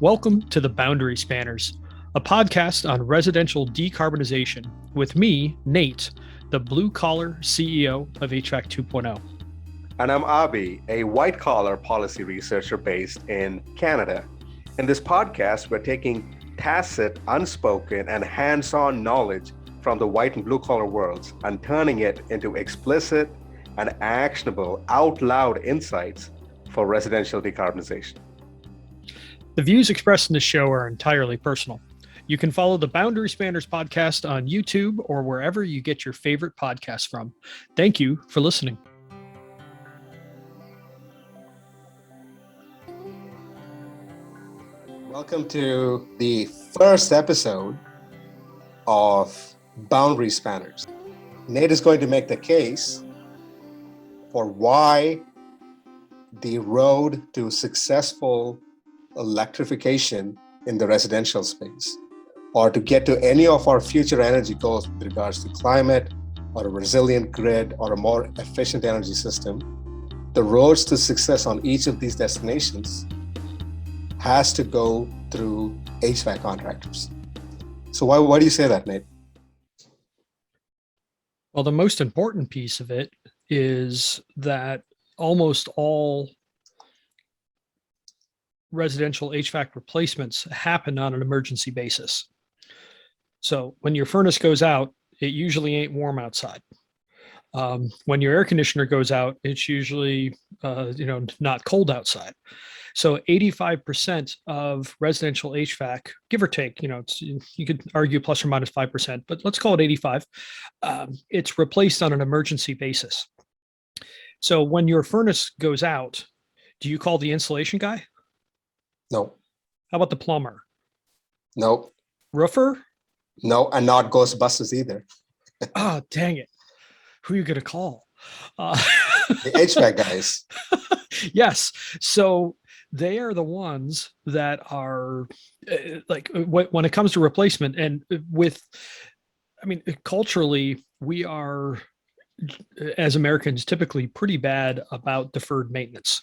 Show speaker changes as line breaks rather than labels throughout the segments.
Welcome to the Boundary Spanners, a podcast on residential decarbonization with me, Nate, the blue collar CEO of HVAC 2.0.
And I'm Abhi, a white collar policy researcher based in Canada. In this podcast, we're taking tacit, unspoken, and hands on knowledge from the white and blue collar worlds and turning it into explicit and actionable, out loud insights for residential decarbonization.
The views expressed in this show are entirely personal. You can follow the Boundary Spanners podcast on YouTube or wherever you get your favorite podcasts from. Thank you for listening.
Welcome to the first episode of Boundary Spanners. Nate is going to make the case for why the road to successful electrification in the residential space, or to get to any of our future energy goals with regards to climate or a resilient grid or a more efficient energy system, the roads to success on each of these destinations has to go through HVAC contractors. So why do you say that, Nate?
Well, the most important piece of it is that almost all residential HVAC replacements happen on an emergency basis. So when your furnace goes out, it usually ain't warm outside. When your air conditioner goes out, it's usually not cold outside. So 85% of residential HVAC, give or take, you could argue plus or minus 5%, but let's call it 85. It's replaced on an emergency basis. So when your furnace goes out, do you call the insulation guy?
No.
How about the plumber?
No.
Roofer?
No, and not Ghostbusters either.
Oh, dang it. Who are you going to call?
The HVAC guys.
Yes. So they are the ones that are when it comes to replacement and culturally, we are, as Americans, typically pretty bad about deferred maintenance.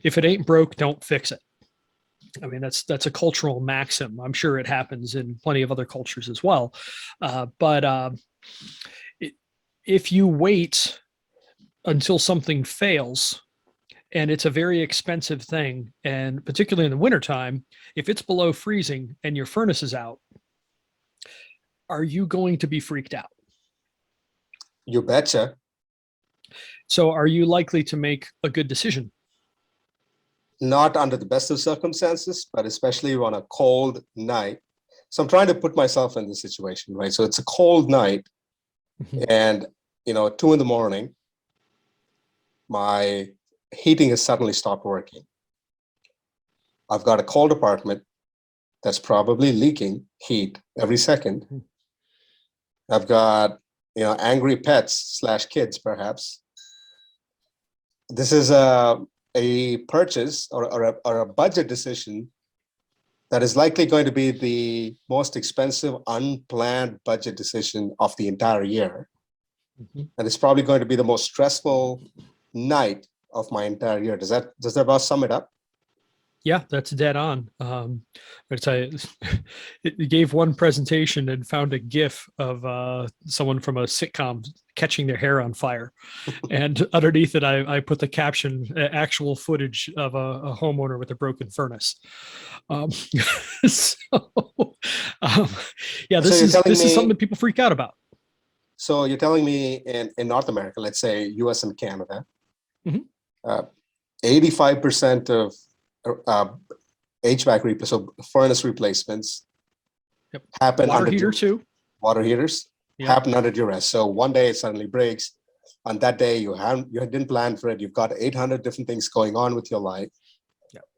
If it ain't broke, don't fix it. I mean, that's a cultural maxim. I'm sure it happens in plenty of other cultures as well. But if you wait until something fails, and it's a very expensive thing, and particularly in the wintertime, if it's below freezing and your furnace is out, are you going to be freaked out?
You betcha.
So are you likely to make a good decision?
Not under the best of circumstances, but especially on a cold night. So I'm trying to put myself in this situation, right? So it's a cold night and, 2 a.m, my heating has suddenly stopped working. I've got a cold apartment that's probably leaking heat every second. I've got, angry pets / kids, perhaps. This is a purchase or a budget decision that is likely going to be the most expensive unplanned budget decision of the entire year. And it's probably going to be the most stressful night of my entire year. Does that about sum it up?
Yeah, that's dead on. It gave one presentation and found a GIF of someone from a sitcom catching their hair on fire, and underneath it, I put the caption: "Actual footage of a homeowner with a broken furnace." This is something that people freak out about.
So you're telling me in North America, let's say U.S. and Canada, 85% of HVAC so furnace replacements happen
water
under
heater too.
Water heaters happen under duress. So one day it suddenly breaks. On that day you didn't plan for it. You've got 800 different things going on with your life,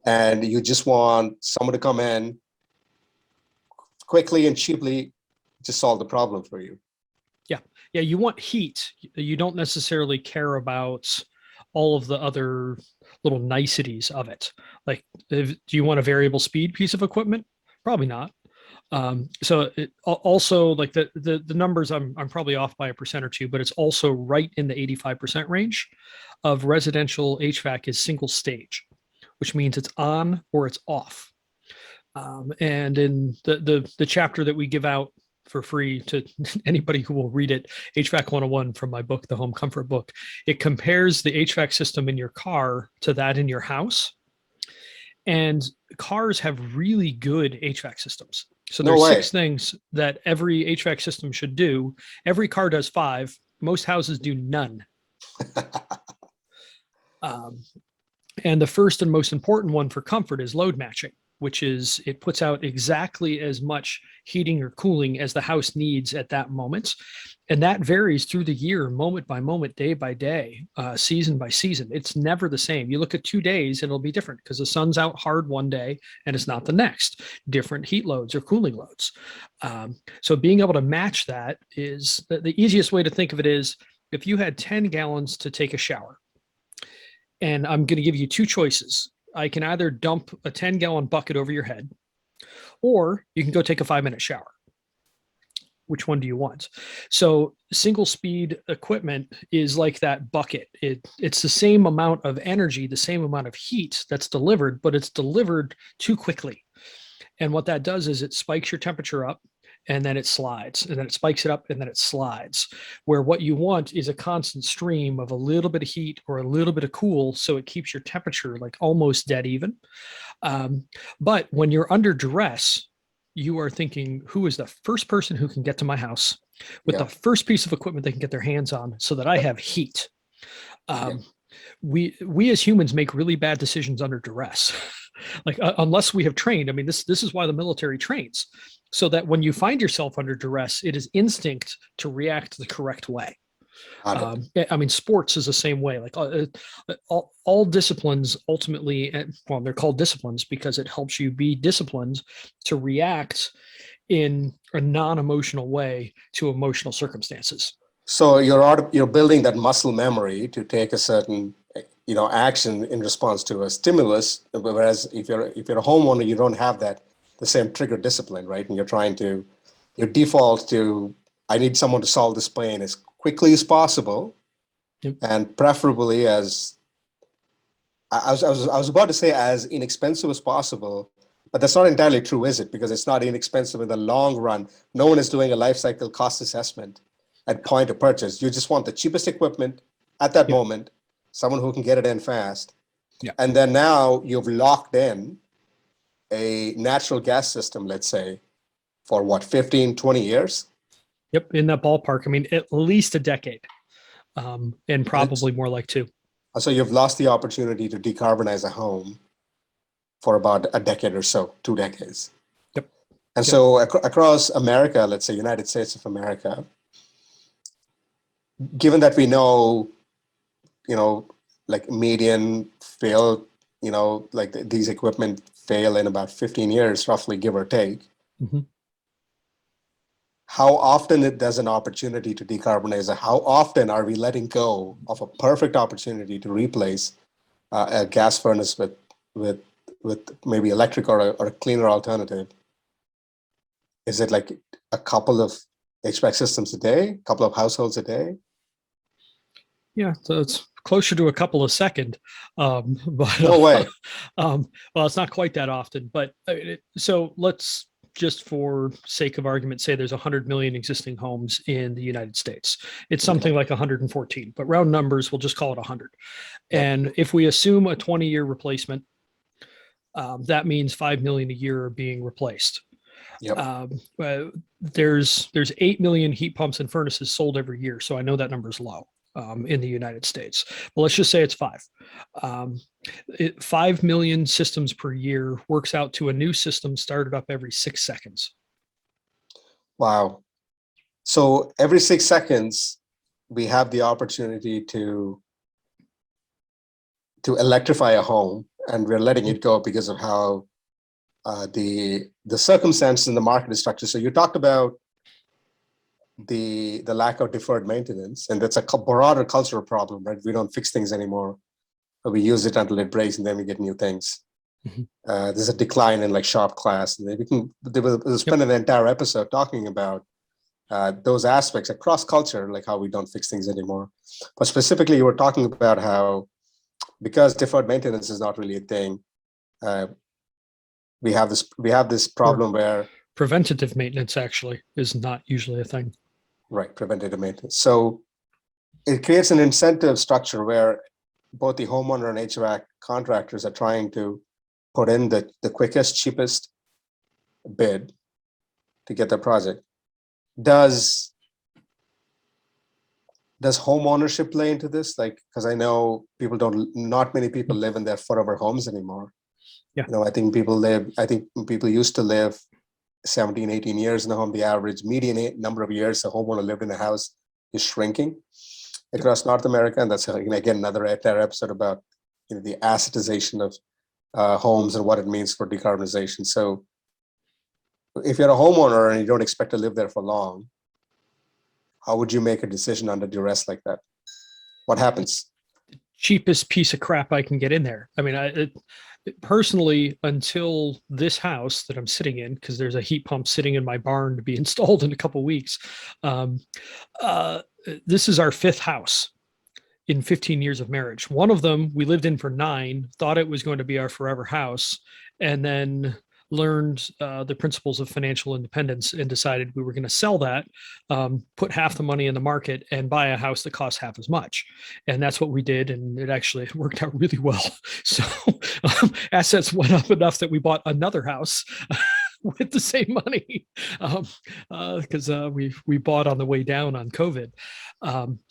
and you just want someone to come in quickly and cheaply to solve the problem for you.
Yeah, you want heat. You don't necessarily care about all of the other little niceties of it. Like, do you want a variable speed piece of equipment? Probably not. So it also, like the numbers, I'm probably off by 1% or 2%, but it's also right in the 85% range of residential HVAC is single stage, which means it's on or it's off. And in the chapter that we give out for free to anybody who will read it, HVAC 101 from my book, The Home Comfort Book, it compares the HVAC system in your car to that in your house. And cars have really good HVAC systems. So
No
there's
way.
6 things that every HVAC system should do. Every car does 5. Most houses do none. Um, and the first and most important one for comfort is load matching, which is it puts out exactly as much heating or cooling as the house needs at that moment. And that varies through the year, moment by moment, day by day, season by season. It's never the same. You look at 2 days and it'll be different because the sun's out hard one day and it's not the next. Different heat loads or cooling loads. So being able to match that is the easiest way to think of it is if you had 10 gallons to take a shower, and I'm going to give you 2 choices. I can either dump a 10-gallon bucket over your head, or you can go take a 5-minute shower. Which one do you want? So single speed equipment is like that bucket. It's the same amount of energy, the same amount of heat that's delivered, but it's delivered too quickly. And what that does is it spikes your temperature up and then it slides, and then it spikes it up and then it slides. Where what you want is a constant stream of a little bit of heat or a little bit of cool, so it keeps your temperature like almost dead even. But when you're under duress, you are thinking, who is the first person who can get to my house with
Yeah.
the first piece of equipment they can get their hands on so that I have heat? We as humans make really bad decisions under duress. Like unless we have trained. I mean, this is why the military trains, so that when you find yourself under duress, it is instinct to react the correct way. I mean, sports is the same way. Like all disciplines ultimately, well, they're called disciplines because it helps you be disciplined to react in a non-emotional way to emotional circumstances.
So you're building that muscle memory to take a certain action in response to a stimulus. Whereas if you're a homeowner, you don't have the same trigger discipline, right? And you default to, I need someone to solve this pain as quickly as possible,
Yep.
and preferably as I was about to say as inexpensive as possible, but that's not entirely true, is it? Because it's not inexpensive in the long run. No one is doing a life cycle cost assessment at point of purchase. You just want the cheapest equipment at that
Yep.
moment, someone who can get it in fast.
Yep.
And then now you've locked in a natural gas system, let's say, for what, 15, 20 years?
Yep, in that ballpark. I mean, at least a decade, and probably more like 2.
So you've lost the opportunity to decarbonize a home for about a decade or so, 2 decades.
Yep.
And so across America, let's say United States of America, given that we know, like median fail, like these equipment fail in about 15 years, roughly, give or take.
Mm-hmm.
How often does an opportunity to decarbonize, how often are we letting go of a perfect opportunity to replace a gas furnace with maybe electric or a cleaner alternative? Is it like a couple of HVAC systems a day, a couple of households a day?
Yeah, so it's closer to a couple a second, but
No way.
Well, it's not quite that often. But so let's just, for sake of argument, say there's 100 million existing homes in the United States. It's something like 114, but round numbers, we'll just call it 100.
Yep.
And if we assume a 20-year replacement, that means 5 million a year are being replaced.
Yep.
There's 8 million heat pumps and furnaces sold every year, so I know that number is low in the United States. But let's just say it's 5. 5 million systems per year works out to a new system started up every 6 seconds.
Wow. So every 6 seconds, we have the opportunity to electrify a home, and we're letting it go because of how the circumstances in the market is structured. So you talked about the lack of deferred maintenance, and that's a broader cultural problem, right? We don't fix things anymore. We use it until it breaks, and then we get new things. Mm-hmm. There's a decline in like shop class, and we'll spend an entire episode talking about those aspects across culture, like how we don't fix things anymore. But specifically, you were talking about how, because deferred maintenance is not really a thing, we have this problem where
preventative maintenance actually is not usually a thing.
right, preventative maintenance. So it creates an incentive structure where both the homeowner and HVAC contractors are trying to put in the quickest, cheapest bid to get the project. Does home ownership play into this? Like, because I know not many people live in their forever homes anymore.
Yeah.
I think people used to live 17, 18 years in a home. The average median number of years a homeowner lived in a house is shrinking across North America. And that's, again, another entire episode about the assetization of homes and what it means for decarbonization. So if you're a homeowner and you don't expect to live there for long, how would you make a decision under duress like that? What happens?
Cheapest piece of crap I can get in there. I mean, personally, until this house that I'm sitting in, because there's a heat pump sitting in my barn to be installed in a couple of weeks. This is our fifth house in 15 years of marriage. One of them we lived in for 9, thought it was going to be our forever house, and then learned the principles of financial independence and decided we were going to sell that, put half the money in the market and buy a house that costs half as much. And that's what we did. And it actually worked out really well. So assets went up enough that we bought another house with the same money because we bought on the way down on COVID.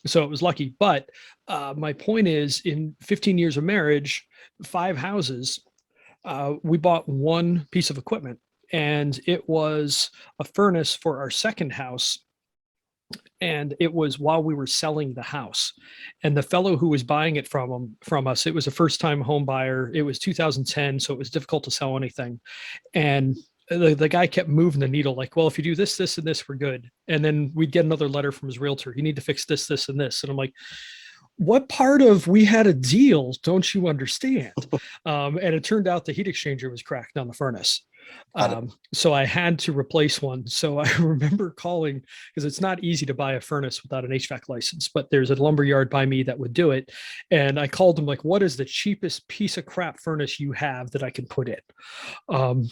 So it was lucky. But my point is, in 15 years of marriage, 5 houses, we bought one piece of equipment, and it was a furnace for our second house. And it was while we were selling the house, and the fellow who was buying it from us, it was a first-time home buyer. It was 2010, so it was difficult to sell anything. And the guy kept moving the needle, like, well, if you do this, this, and this, we're good. And then we'd get another letter from his realtor. You need to fix this, this, and this. And I'm like, what part of we had a deal don't you understand? And it turned out the heat exchanger was cracked on the furnace. So I had to replace one. So I remember calling, because it's not easy to buy a furnace without an HVAC license, but there's a lumber yard by me that would do it. And I called them, like, what is the cheapest piece of crap furnace you have that I can put in?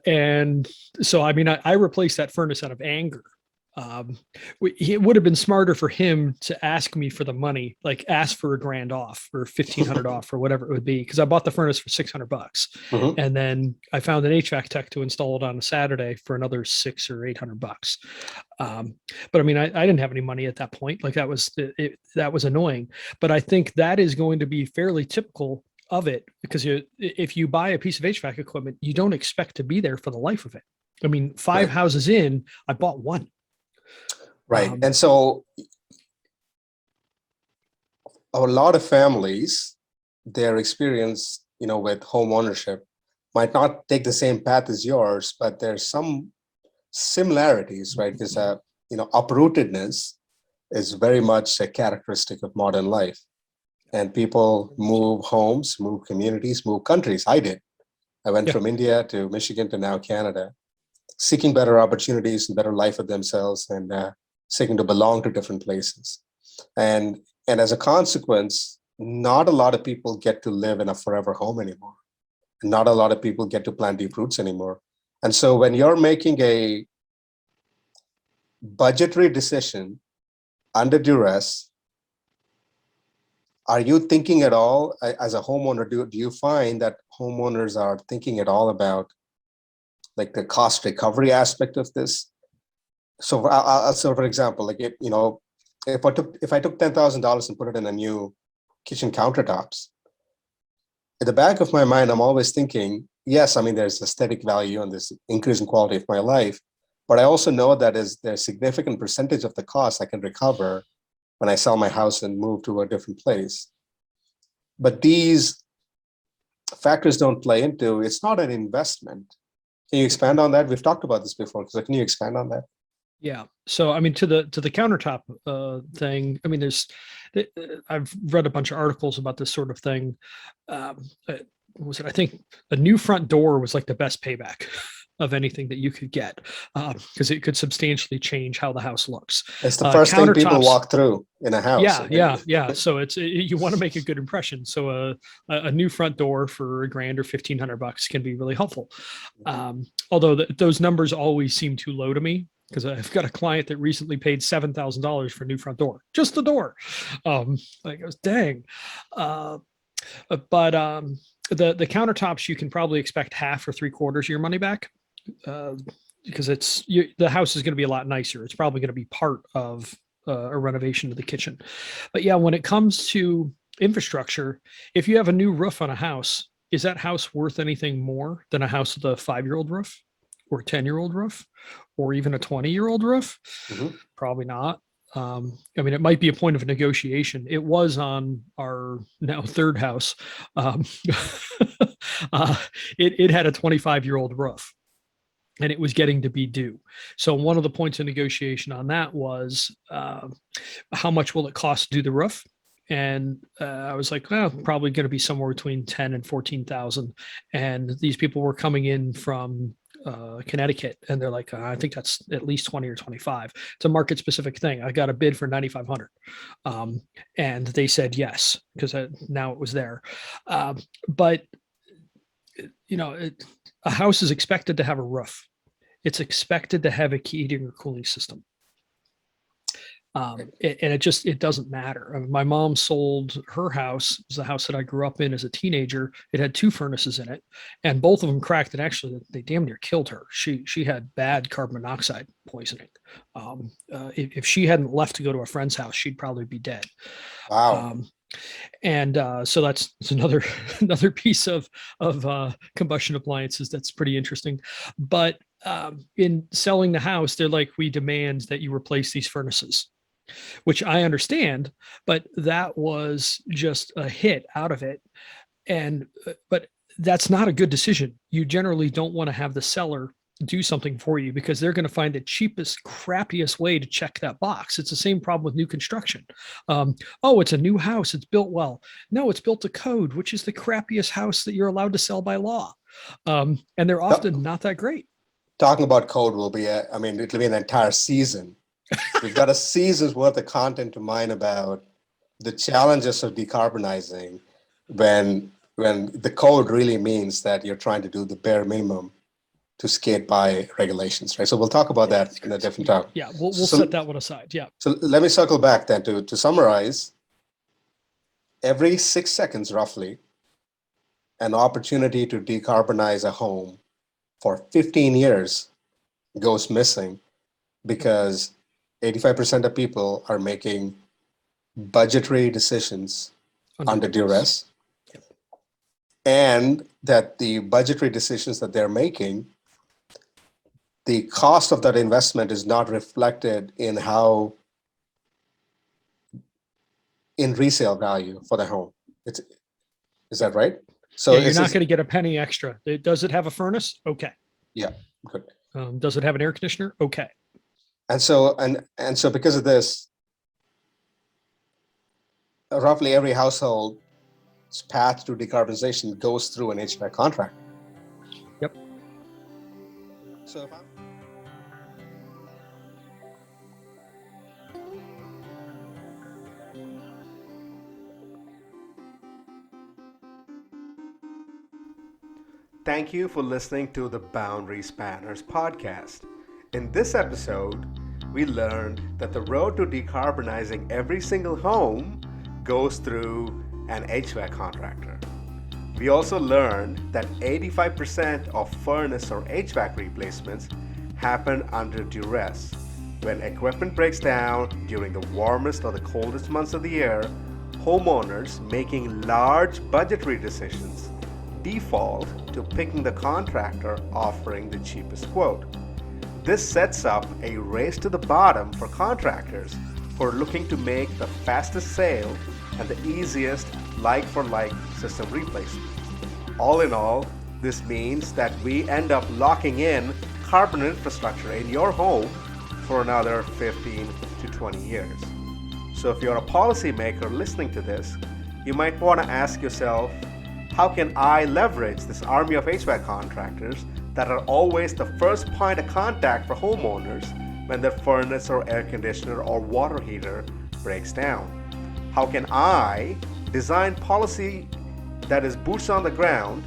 And so, I mean, I replaced that furnace out of anger. It would have been smarter for him to ask me for the money, like ask for $1,000 off or $1,500 off or whatever it would be, because I bought the furnace for $600,
Mm-hmm.
and then I found an HVAC tech to install it on a Saturday for another $600 or $800. But I mean, I didn't have any money at that point. Like that was annoying. But I think that is going to be fairly typical of it, because if you buy a piece of HVAC equipment, you don't expect to be there for the life of it. I mean, 5 houses in, I bought one.
Right. And so a lot of families, their experience, with home ownership might not take the same path as yours, but there's some similarities, right? Because, uprootedness is very much a characteristic of modern life. And people move homes, move communities, move countries. I did. I went from India to Michigan to now Canada, seeking better opportunities and better life for themselves, and seeking to belong to different places. And as a consequence, not a lot of people get to live in a forever home anymore. Not a lot of people get to plant deep roots anymore. And so when you're making a budgetary decision under duress, are you thinking at all, as a homeowner, do you find that homeowners are thinking at all about like the cost recovery aspect of this? So, for example, like if I took $10,000 and put it in a new kitchen countertops, at the back of my mind, I'm always thinking, yes, I mean, there's aesthetic value and this increase in quality of my life, but I also know that there's a significant percentage of the cost I can recover when I sell my house and move to a different place. But these factors don't play into, it's not an investment. Can you expand on that? We've talked about this before, so can you expand on that?
Yeah. So, I mean, to the countertop thing, I mean, I've read a bunch of articles about this sort of thing. I think a new front door was like the best payback. of anything that you could get, because it could substantially change how the house looks.
It's the first thing people
Countertops-
walk through in a house.
Yeah. So you want to make a good impression. So a new front door for $1,000 or $1,500 can be really helpful. Although those numbers always seem too low to me, because I've got a client that recently paid $7,000 for a new front door, just the door. Like, I was dang. But the countertops, you can probably expect half or 3/4 of your money back, because the house is going to be a lot nicer. It's probably going to be part of a renovation of the kitchen. But yeah, when it comes to infrastructure, if you have a new roof on a house, is that house worth anything more than a house with a 5-year-old roof or 10-year-old roof or even a 20-year-old roof?
Mm-hmm.
Probably not. I mean, it might be a point of negotiation. It was on our now third house. It had a 25-year-old roof, and it was getting to be due. So one of the points of negotiation on that was, how much will it cost to do the roof? And I was like, well, probably going to be somewhere between 10 and 14,000. And these people were coming in from Connecticut, and they're like, I think that's at least 20 or 25. It's a market specific thing. I got a bid for 9,500, and they said yes, because now it was there. But a house is expected to have a roof. It's expected to have a heating or cooling system. And it doesn't matter. I mean, my mom sold her house. It was the house that I grew up in as a teenager. It had 2 furnaces in it, and both of them cracked. And actually, they damn near killed her. She had bad carbon monoxide poisoning. If she hadn't left to go to a friend's house, she'd probably be dead.
Wow.
So that's another piece of combustion appliances that's pretty interesting. But in selling the house, they're like, we demand that you replace these furnaces, which I understand, but that was just a hit out of it. But that's not a good decision. You generally don't want to have the seller do something for you, because they're going to find the cheapest, crappiest way to check that box. It's the same problem with new construction. It's a new house. It's built well. No, it's built to code, which is the crappiest house that you're allowed to sell by law. And they're often not that great.
Talking about code will be, it'll be an entire season. We've got a season's worth of content to mine about the challenges of decarbonizing when the code really means that you're trying to do the bare minimum to skate by regulations, right? So we'll talk about that in a different time.
Yeah, we'll set that one aside. Yeah.
So let me circle back then to summarize. Every 6 seconds, roughly, an opportunity to decarbonize a home for 15 years goes missing because 85% of people are making budgetary decisions under duress.
Yep.
And that the budgetary decisions that they're making, the cost of that investment is not reflected in resale value for the home. Is that right? So
yeah, you're not going to get a penny extra. Does it have a furnace? Okay.
Yeah, good.
Does it have an air conditioner? Okay.
And so because of this, roughly every household's path to decarbonization goes through an HVAC contract.
Yep.
So thank you for listening to the Boundary Spanners podcast. In this episode, we learned that the road to decarbonizing every single home goes through an HVAC contractor. We also learned that 85% of furnace or HVAC replacements happen under duress. When equipment breaks down during the warmest or the coldest months of the year, homeowners making large budgetary decisions default to picking the contractor offering the cheapest quote. This sets up a race to the bottom for contractors who are looking to make the fastest sale and the easiest like-for-like system replacement. All in all, this means that we end up locking in carbon infrastructure in your home for another 15 to 20 years. So if you're a policymaker listening to this, you might want to ask yourself, how can I leverage this army of HVAC contractors that are always the first point of contact for homeowners when their furnace or air conditioner or water heater breaks down? How can I design policy that is boots on the ground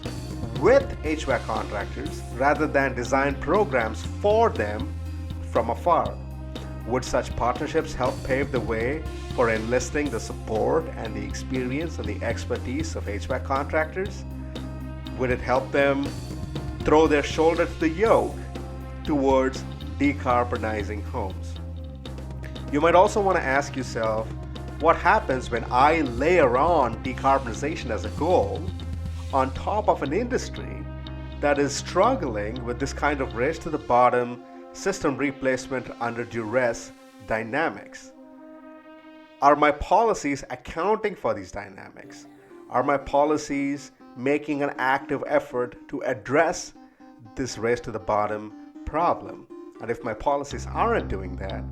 with HVAC contractors rather than design programs for them from afar? Would such partnerships help pave the way for enlisting the support and the experience and the expertise of HVAC contractors? Would it help them throw their shoulder to the yoke towards decarbonizing homes? You might also want to ask yourself, what happens when I layer on decarbonization as a goal on top of an industry that is struggling with this kind of race to the bottom, system replacement under duress dynamics? Are my policies accounting for these dynamics? Are my policies making an active effort to address this race to the bottom problem? And if my policies aren't doing that,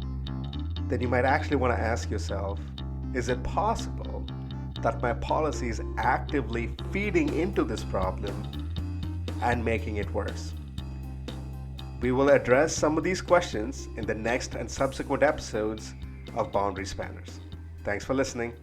then you might actually want to ask yourself, is it possible that my policy is actively feeding into this problem and making it worse? We will address some of these questions in the next and subsequent episodes of Boundary Spanners. Thanks for listening.